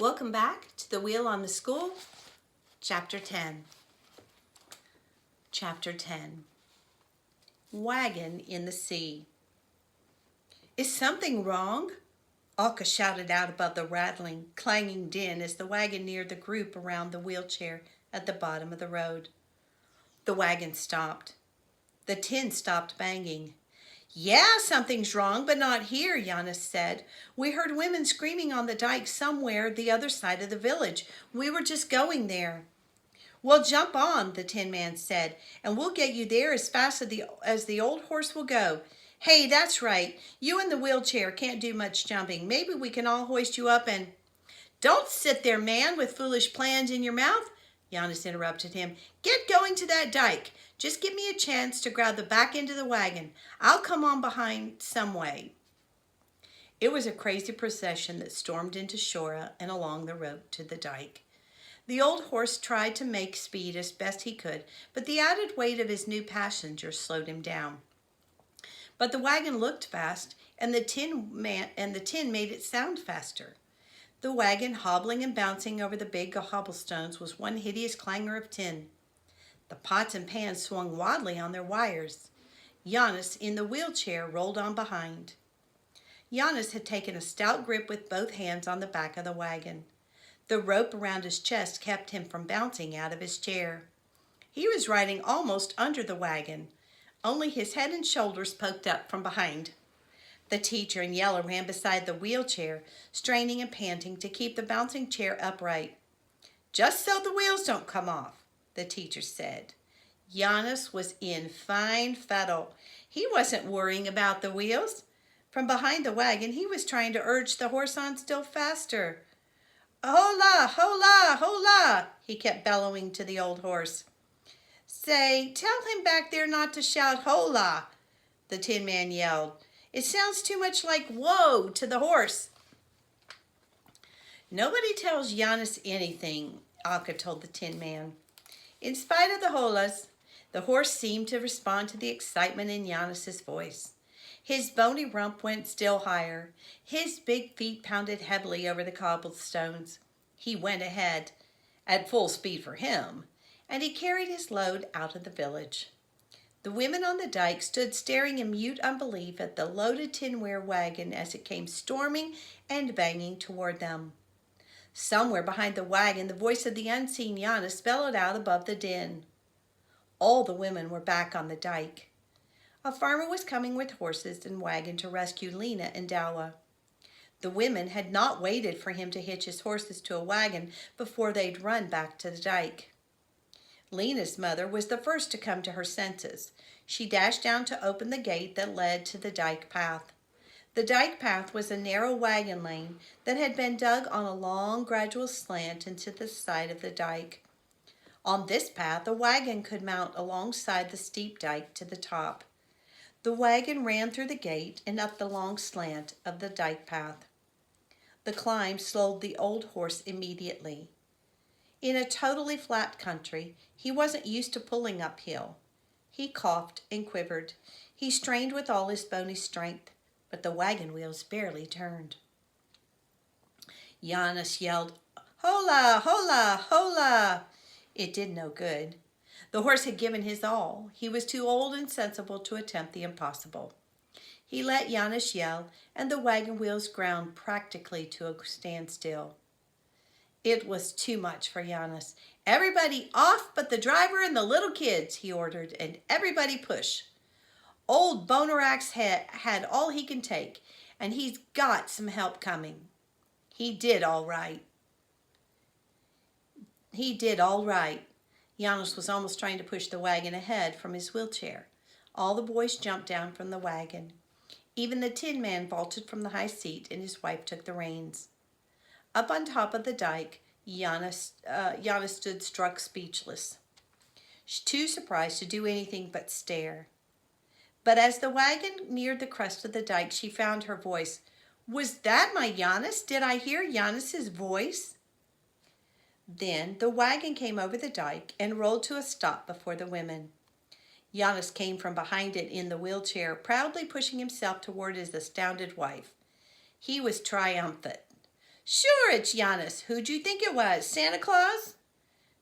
Welcome back to The Wheel on the School, Chapter 10. Chapter 10. Wagon in the Sea. Is something wrong? Alka shouted out above the rattling, clanging din as the wagon neared the group around the wheelchair at the bottom of the road. The wagon stopped. The tin stopped banging. Yeah, something's wrong, but not here, Giannis said. We heard women screaming on the dike somewhere the other side of the village. We were just going there. Well, jump on, the Tin Man said, and we'll get you there as fast as the old horse will go. Hey, that's right. You in the wheelchair can't do much jumping. Maybe we can all hoist you up and... Don't sit there, man, with foolish plans in your mouth, Giannis interrupted him. Get going to that dike. Just give me a chance to grab the back end of the wagon. I'll come on behind some way. It was a crazy procession that stormed into Shora and along the road to the dike. The old horse tried to make speed as best he could, but the added weight of his new passengers slowed him down. But the wagon looked fast, and the tin made it sound faster. The wagon, hobbling and bouncing over the big cobblestones, was one hideous clangor of tin. The pots and pans swung wildly on their wires. Giannis, in the wheelchair, rolled on behind. Giannis had taken a stout grip with both hands on the back of the wagon. The rope around his chest kept him from bouncing out of his chair. He was riding almost under the wagon. Only his head and shoulders poked up from behind. The teacher in yellow ran beside the wheelchair, straining and panting to keep the bouncing chair upright. Just so the wheels don't come off, the teacher said. Giannis was in fine fettle. He wasn't worrying about the wheels. From behind the wagon, he was trying to urge the horse on still faster. Hola, hola, hola, he kept bellowing to the old horse. Say, tell him back there not to shout hola, the Tin Man yelled. It sounds too much like whoa to the horse. Nobody tells Giannis anything, Alka told the Tin Man. In spite of the holas, the horse seemed to respond to the excitement in Giannis's voice. His bony rump went still higher. His big feet pounded heavily over the cobblestones. He went ahead, at full speed for him, and he carried his load out of the village. The women on the dike stood staring in mute unbelief at the loaded tinware wagon as it came storming and banging toward them. Somewhere behind the wagon, the voice of the unseen Giannis bellowed out above the din. All the women were back on the dike. A farmer was coming with horses and wagon to rescue Lena and Dawa. The women had not waited for him to hitch his horses to a wagon before they'd run back to the dike. Lena's mother was the first to come to her senses. She dashed down to open the gate that led to the dike path. The dike path was a narrow wagon lane that had been dug on a long, gradual slant into the side of the dike. On this path, a wagon could mount alongside the steep dike to the top. The wagon ran through the gate and up the long slant of the dike path. The climb slowed the old horse immediately. In a totally flat country, he wasn't used to pulling uphill. He coughed and quivered. He strained with all his bony strength, but the wagon wheels barely turned. Giannis yelled, Hola, hola, hola! It did no good. The horse had given his all. He was too old and sensible to attempt the impossible. He let Giannis yell, and the wagon wheels ground practically to a standstill. It was too much for Giannis. Everybody off but the driver and the little kids, he ordered, and everybody push. Old Bonerak's had all he can take, and he's got some help coming. He did all right. Giannis was almost trying to push the wagon ahead from his wheelchair. All the boys jumped down from the wagon. Even the Tin Man vaulted from the high seat, and his wife took the reins. Up on top of the dike, Giannis stood struck speechless, too surprised to do anything but stare. But as the wagon neared the crest of the dike, she found her voice. Was that my Giannis? Did I hear Giannis's voice? Then the wagon came over the dike and rolled to a stop before the women. Giannis came from behind it in the wheelchair, proudly pushing himself toward his astounded wife. He was triumphant. Sure, it's Giannis. Who'd you think it was? Santa Claus?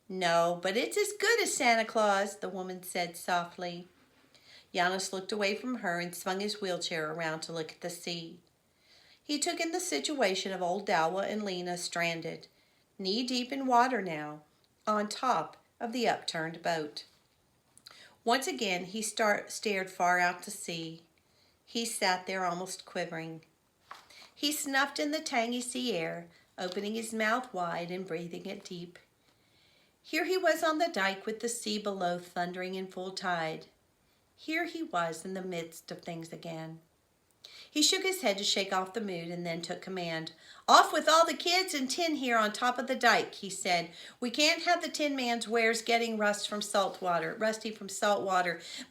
No, but it's as good as Santa Claus, the woman said softly. Giannis looked away from her and swung his wheelchair around to look at the sea. He took in the situation of old Dalwa and Lena stranded, knee-deep in water now, on top of the upturned boat. Once again he stared far out to sea. He sat there almost quivering. He snuffed in the tangy sea air, opening his mouth wide and breathing it deep. Here he was on the dike with the sea below thundering in full tide. Here he was in the midst of things again. He shook his head to shake off the mood and then took command. Off with all the kids and Tin here on top of the dike, he said. We can't have the Tin Man's wares getting rusty from salt water,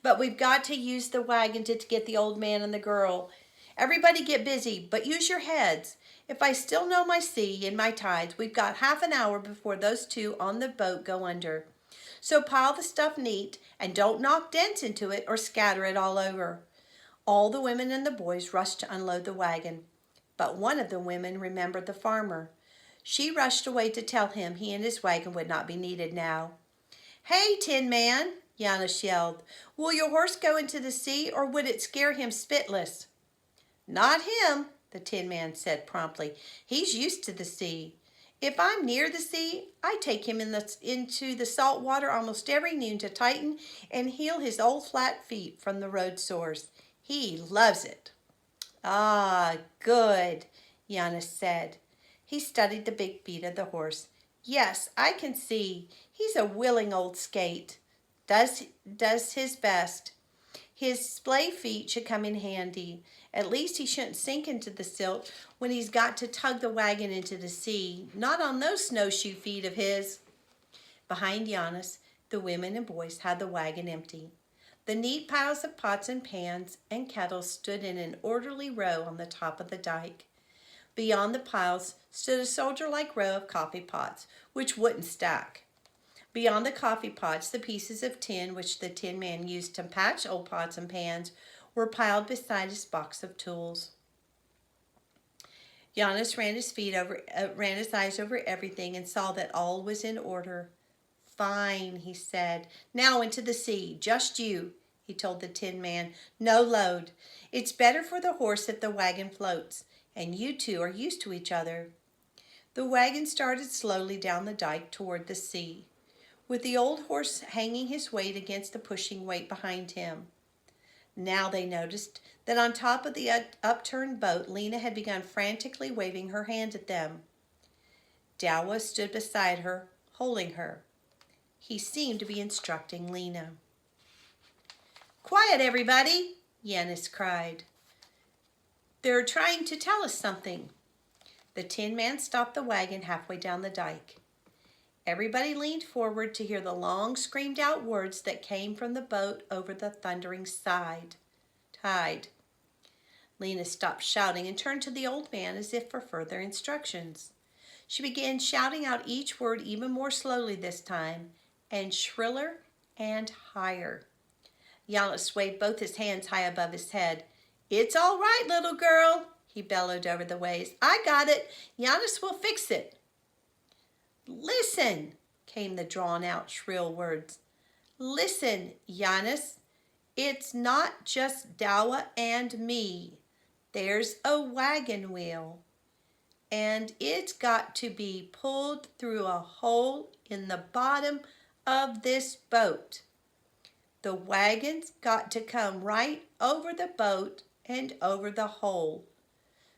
but we've got to use the wagon to get the old man and the girl. Everybody get busy, but use your heads. If I still know my sea and my tides, we've got half an hour before those two on the boat go under. So pile the stuff neat and don't knock dents into it or scatter it all over. All the women and the boys rushed to unload the wagon, but one of the women remembered the farmer. She rushed away to tell him he and his wagon would not be needed now. Hey, Tin Man, Giannis yelled, will your horse go into the sea or would it scare him spitless? Not him, the Tin Man said promptly. He's used to the sea. If I'm near the sea, I take him into the salt water almost every noon to tighten and heal his old flat feet from the road sores. He loves it. Ah, good, Giannis said. He studied the big feet of the horse. Yes, I can see. He's a willing old skate. Does his best. His splay feet should come in handy. At least he shouldn't sink into the silt when he's got to tug the wagon into the sea. Not on those snowshoe feet of his. Behind Giannis, the women and boys had the wagon empty. The neat piles of pots and pans and kettles stood in an orderly row on the top of the dike. Beyond the piles stood a soldier-like row of coffee pots, which wouldn't stack. Beyond the coffee pots, the pieces of tin which the Tin Man used to patch old pots and pans were piled beside his box of tools. Giannis ran his eyes over everything and saw that all was in order. Fine, he said. Now into the sea, just you, he told the Tin Man. No load. It's better for the horse if the wagon floats, and you two are used to each other. The wagon started slowly down the dike toward the sea, with the old horse hanging his weight against the pushing weight behind him. Now they noticed that on top of the upturned boat, Lena had begun frantically waving her hand at them. Dalwa stood beside her, holding her. He seemed to be instructing Lena. Quiet, everybody, Giannis cried. They're trying to tell us something. The Tin Man stopped the wagon halfway down the dike. Everybody leaned forward to hear the long, screamed-out words that came from the boat over the thundering tide. Lena stopped shouting and turned to the old man as if for further instructions. She began shouting out each word even more slowly this time, and shriller and higher. Giannis waved both his hands high above his head. It's all right, little girl, he bellowed over the waves. I got it. Giannis will fix it. Listen, came the drawn-out shrill words. Listen, Giannis. It's not just Dalwa and me. There's a wagon wheel, and it's got to be pulled through a hole in the bottom of this boat. The wagon's got to come right over the boat and over the hole.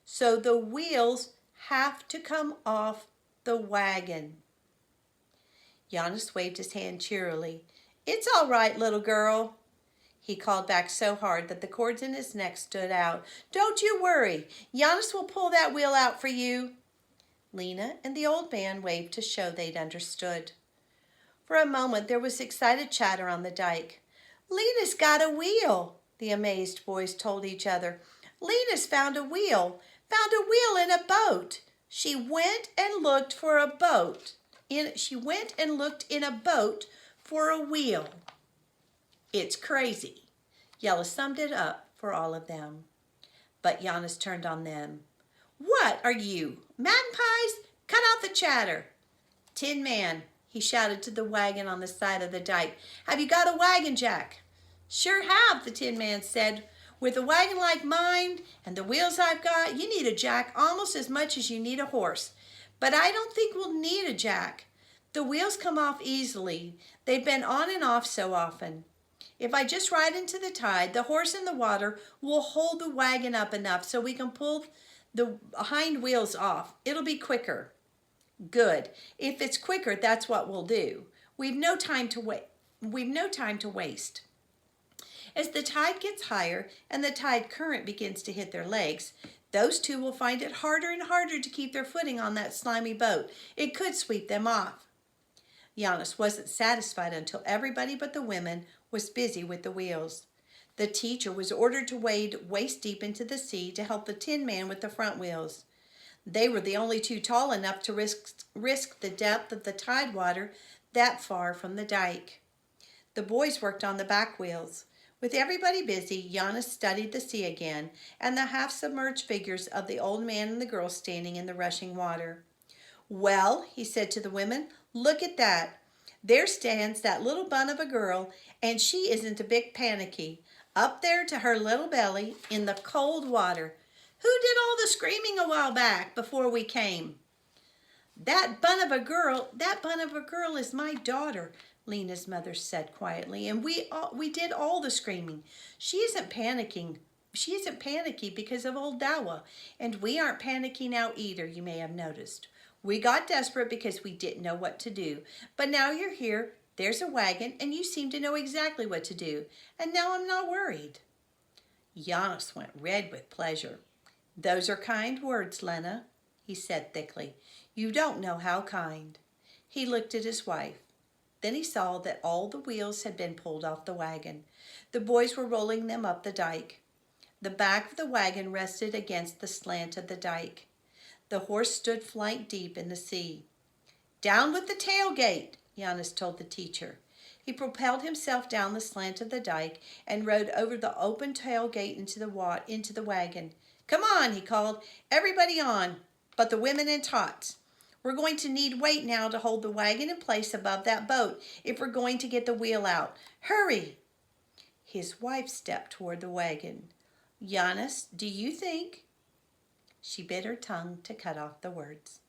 So the wheels have to come off the wagon. Giannis waved his hand cheerily. It's all right, little girl. He called back so hard that the cords in his neck stood out. Don't you worry. Giannis will pull that wheel out for you. Lena and the old man waved to show they'd understood. For a moment there was excited chatter on the dike. Lena's got a wheel, the amazed boys told each other. Lena's found a wheel in a boat. She went and looked for a boat. She went and looked in a boat for a wheel. It's crazy. Yella summed it up for all of them. But Giannis turned on them. What are you, Magpies, cut out the chatter. Tin Man, he shouted to the wagon on the side of the dike. Have you got a wagon, Jack? Sure have, the Tin Man said. With a wagon like mine and the wheels I've got, you need a jack almost as much as you need a horse. But I don't think we'll need a jack. The wheels come off easily. They've been on and off so often. If I just ride into the tide, the horse in the water will hold the wagon up enough so we can pull the hind wheels off. It'll be quicker. Good. If it's quicker, that's what we'll do. We've no time to waste. As the tide gets higher and the tide current begins to hit their legs, those two will find it harder and harder to keep their footing on that slimy boat. It could sweep them off. Giannis wasn't satisfied until everybody but the women was busy with the wheels. The teacher was ordered to wade waist deep into the sea to help the Tin Man with the front wheels. They were the only two tall enough to risk the depth of the tide water that far from the dike. The boys worked on the back wheels. With everybody busy, Giannis studied the sea again and the half-submerged figures of the old man and the girl standing in the rushing water. Well, he said to the women, look at that. There stands that little bun of a girl, and she isn't a bit panicky. Up there to her little belly in the cold water. Who did all the screaming a while back before we came? That bun of a girl is my daughter, Lena's mother said quietly, and we did all the screaming. She isn't panicking. She isn't panicky because of old Dawa, and we aren't panicking now either, you may have noticed. We got desperate because we didn't know what to do, but now you're here, there's a wagon, and you seem to know exactly what to do, and now I'm not worried. Giannis went red with pleasure. Those are kind words, Lena, he said thickly. You don't know how kind. He looked at his wife. Then he saw that all the wheels had been pulled off the wagon. The boys were rolling them up the dike. The back of the wagon rested against the slant of the dike. The horse stood flank deep in the sea. Down with the tailgate, Giannis told the teacher. He propelled himself down the slant of the dike and rode over the open tailgate into the wagon. Come on, he called. Everybody on, but the women and tots. We're going to need weight now to hold the wagon in place above that boat if we're going to get the wheel out. Hurry! His wife stepped toward the wagon. Giannis, do you think? She bit her tongue to cut off the words.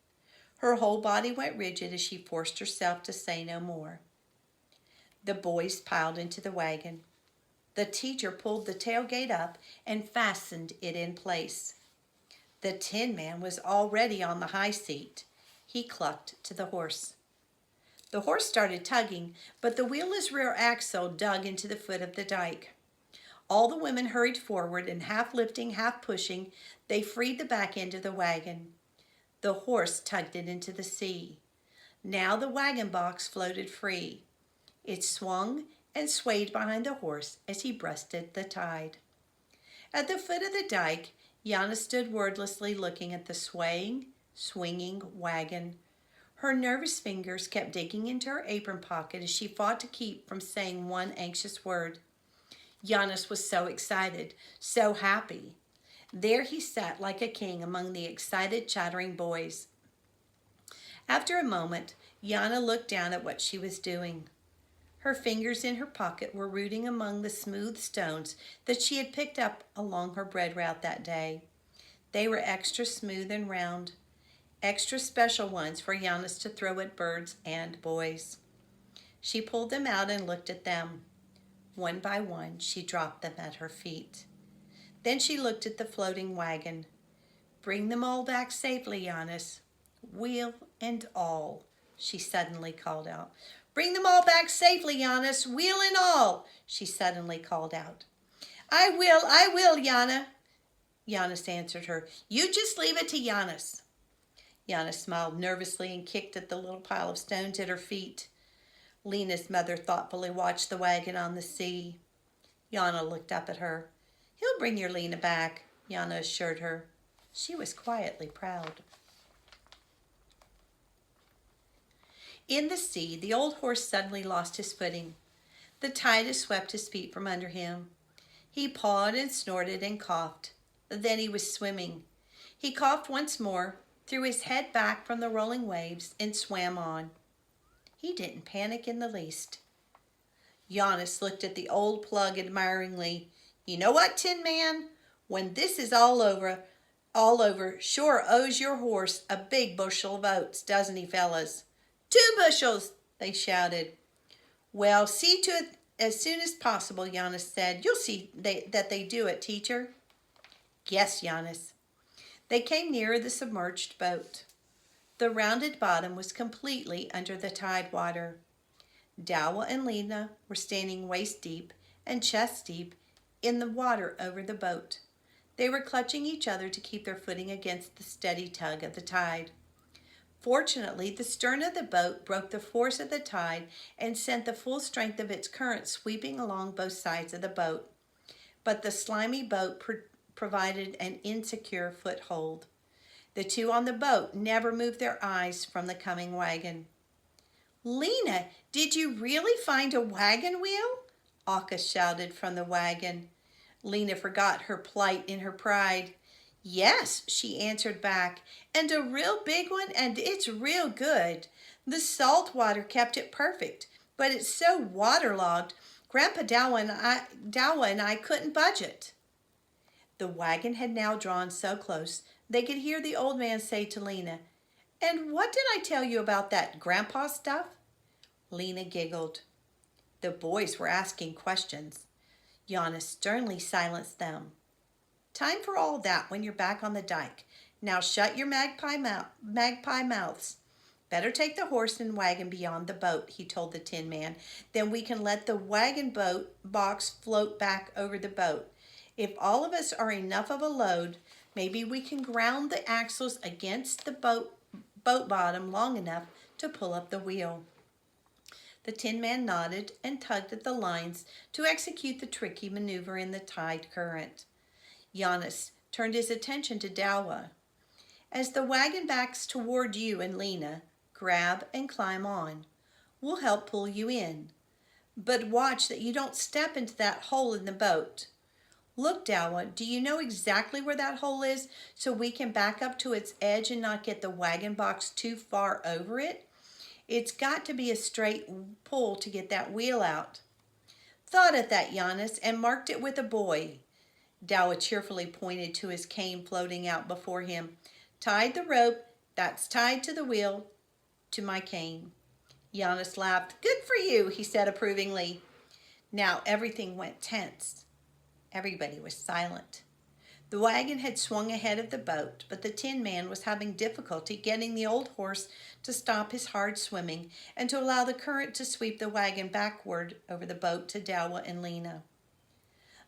Her whole body went rigid as she forced herself to say no more. The boys piled into the wagon. The teacher pulled the tailgate up and fastened it in place. The Tin Man was already on the high seat. He clucked to the horse. The horse started tugging, but the wheelless rear axle dug into the foot of the dike. All the women hurried forward, and half lifting, half pushing, they freed the back end of the wagon. The horse tugged it into the sea. Now the wagon box floated free. It swung and swayed behind the horse as he breasted the tide. At the foot of the dike, Gianna stood wordlessly looking at the swinging wagon. Her nervous fingers kept digging into her apron pocket as she fought to keep from saying one anxious word. Giannis was so excited, so happy. There he sat like a king among the excited, chattering boys. After a moment, Gianna looked down at what she was doing. Her fingers in her pocket were rooting among the smooth stones that she had picked up along her bread route that day. They were extra smooth and round, extra special ones for Giannis to throw at birds and boys. She pulled them out and looked at them. One by one, she dropped them at her feet. Then she looked at the floating wagon. Bring them all back safely, Giannis. Wheel and all, she suddenly called out. Bring them all back safely, Giannis, wheel and all, she suddenly called out. I will, Gianna. Giannis answered her. You just leave it to Giannis. Giannis smiled nervously and kicked at the little pile of stones at her feet. Lena's mother thoughtfully watched the wagon on the sea. Gianna looked up at her. He'll bring your Lena back, Gianna assured her. She was quietly proud. In the sea, the old horse suddenly lost his footing. The tide had swept his feet from under him. He pawed and snorted and coughed. Then he was swimming. He coughed once more, threw his head back from the rolling waves, and swam on. He didn't panic in the least. Giannis looked at the old plug admiringly. You know what, Tin Man? When this is all over, sure owes your horse a big bushel of oats, doesn't he, fellas? 2 bushels, they shouted. Well, see to it as soon as possible, Giannis said. You'll see that they do it, teacher. Yes, Giannis. They came nearer the submerged boat. The rounded bottom was completely under the tide water. Dawa and Lena were standing waist deep and chest deep in the water over the boat. They were clutching each other to keep their footing against the steady tug of the tide. Fortunately, the stern of the boat broke the force of the tide and sent the full strength of its current sweeping along both sides of the boat. But the slimy boat provided an insecure foothold. The two on the boat never moved their eyes from the coming wagon. Lena, did you really find a wagon wheel? Akka shouted from the wagon. Lena forgot her plight in her pride. Yes, she answered back, and a real big one, and it's real good. The salt water kept it perfect, but it's so waterlogged, Grandpa Dawa and I couldn't budge it. The wagon had now drawn so close they could hear the old man say to Lena, And what did I tell you about that grandpa stuff? Lena giggled. The boys were asking questions. Giannis sternly silenced them. Time for all that when you're back on the dike. Now shut your magpie mouths. Better take the horse and wagon beyond the boat, he told the Tin Man. Then we can let the wagon box float back over the boat. If all of us are enough of a load, maybe we can ground the axles against the boat bottom long enough to pull up the wheel. The Tin Man nodded and tugged at the lines to execute the tricky maneuver in the tide current. Giannis turned his attention to Dawa. As the wagon backs toward you and Lena, grab and climb on. We'll help pull you in. But watch that you don't step into that hole in the boat. Look, Dawa, do you know exactly where that hole is so we can back up to its edge and not get the wagon box too far over it? It's got to be a straight pull to get that wheel out. Thought of that, Giannis, and marked it with a boy. Dawa cheerfully pointed to his cane floating out before him. Tied the rope that's tied to the wheel to my cane. Giannis laughed. Good for you, he said approvingly. Now everything went tense. Everybody was silent. The wagon had swung ahead of the boat, but the Tin Man was having difficulty getting the old horse to stop his hard swimming and to allow the current to sweep the wagon backward over the boat to Dawa and Lena.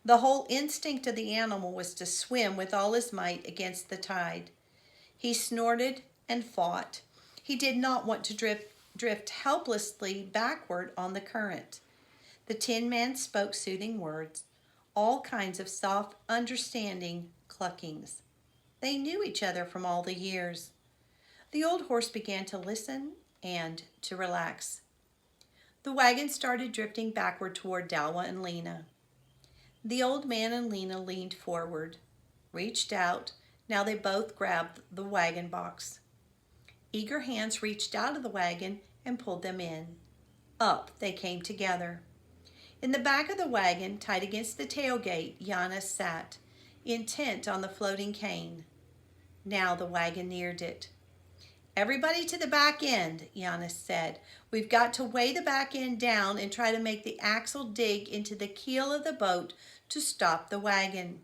The whole instinct of the animal was to swim with all his might against the tide. He snorted and fought. He did not want to drift helplessly backward on the current. The Tin Man spoke soothing words, all kinds of soft, understanding cluckings. They knew each other from all the years. The old horse began to listen and to relax. The wagon started drifting backward toward Dawa and Lena. The old man and Lena leaned forward, reached out. Now they both grabbed the wagon box. Eager hands reached out of the wagon and pulled them in. Up they came together. In the back of the wagon, tight against the tailgate, Giannis sat, intent on the floating cane. Now the wagon neared it. Everybody to the back end, Giannis said. We've got to weigh the back end down and try to make the axle dig into the keel of the boat to stop the wagon.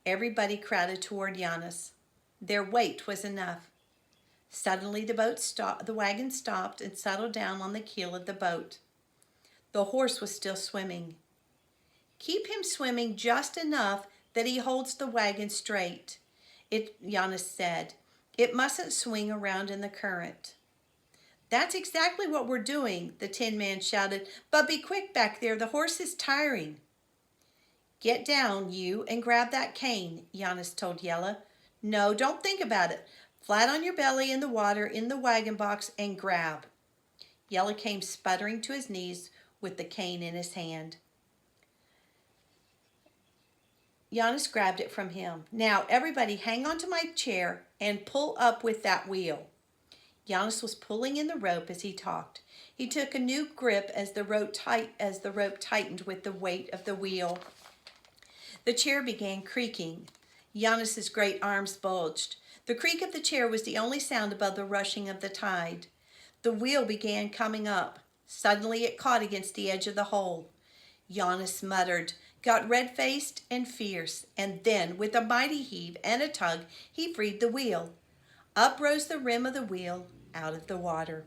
Everybody crowded toward Giannis. Their weight was enough. Suddenly the wagon stopped and settled down on the keel of the boat. The horse was still swimming. Keep him swimming just enough that he holds the wagon straight, Giannis said. It mustn't swing around in the current. That's exactly what we're doing, the Tin Man shouted. But be quick back there, the horse is tiring. Get down, you, and grab that cane, Giannis told Yella. No, don't think about it. Flat on your belly in the water in the wagon box and grab. Yella came sputtering to his knees with the cane in his hand. Giannis grabbed it from him. Now, everybody hang on to my chair and pull up with that wheel. Giannis was pulling in the rope as he talked. He took a new grip as the rope tightened with the weight of the wheel. The chair began creaking. Giannis's great arms bulged. The creak of the chair was the only sound above the rushing of the tide. The wheel began coming up. Suddenly it caught against the edge of the hole. Giannis muttered, got red-faced and fierce, and then, with a mighty heave and a tug, he freed the wheel. Up rose the rim of the wheel out of the water.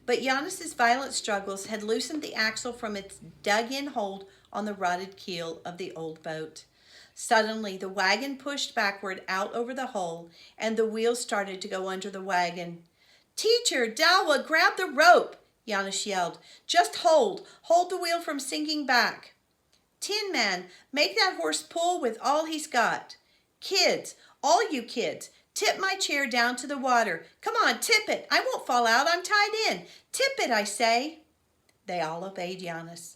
But Giannis's violent struggles had loosened the axle from its dug-in hold on the rotted keel of the old boat. Suddenly, the wagon pushed backward out over the hole, and the wheels started to go under the wagon. "Teacher, Dawa, grab the rope!" Giannis yelled. "Just hold the wheel from sinking back." "Tin Man, make that horse pull with all he's got." "Kids, all you kids, tip my chair down to the water. Come on, tip it. I won't fall out. I'm tied in. Tip it, I say." They all obeyed Giannis.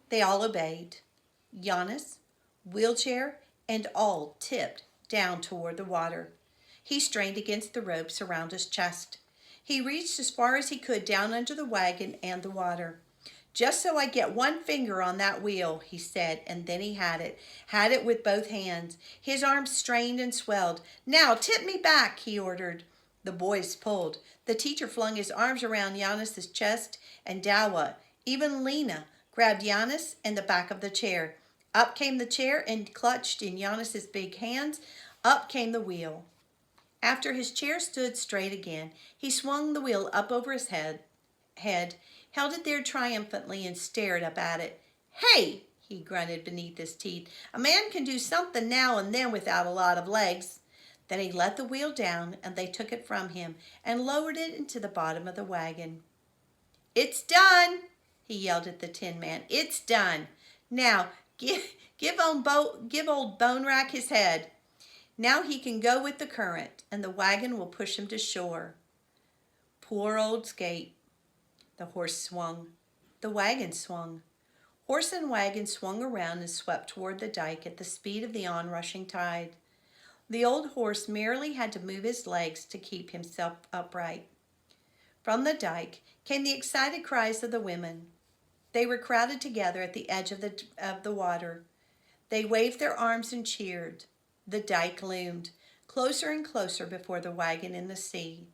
Giannis, wheelchair, and all tipped down toward the water. He strained against the ropes around his chest. He reached as far as he could down under the wagon and the water. "Just so I get one finger on that wheel," he said, and then he had it with both hands. His arms strained and swelled. "Now tip me back," he ordered. The boys pulled. The teacher flung his arms around Giannis's chest, and Dawa, even Lena, grabbed Giannis and the back of the chair. Up came the chair and clutched in Giannis's big hands. Up came the wheel. After his chair stood straight again, he swung the wheel up over his head, held it there triumphantly, and stared up at it. "Hey," he grunted beneath his teeth, "a man can do something now and then without a lot of legs." Then he let the wheel down, and they took it from him and lowered it into the bottom of the wagon. "It's done," he yelled at the Tin Man. "It's done. Now, give old Bone Rack his head. Now he can go with the current, and the wagon will push him to shore." Poor old Skate. The horse swung. The wagon swung. Horse and wagon swung around and swept toward the dike at the speed of the onrushing tide. The old horse merely had to move his legs to keep himself upright. From the dike came the excited cries of the women. They were crowded together at the edge of the water. They waved their arms and cheered. The dike loomed, closer and closer before the wagon in the sea.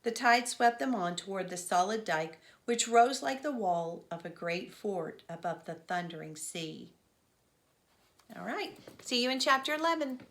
The tide swept them on toward the solid dike, which rose like the wall of a great fort above the thundering sea. All right, see you in chapter 11.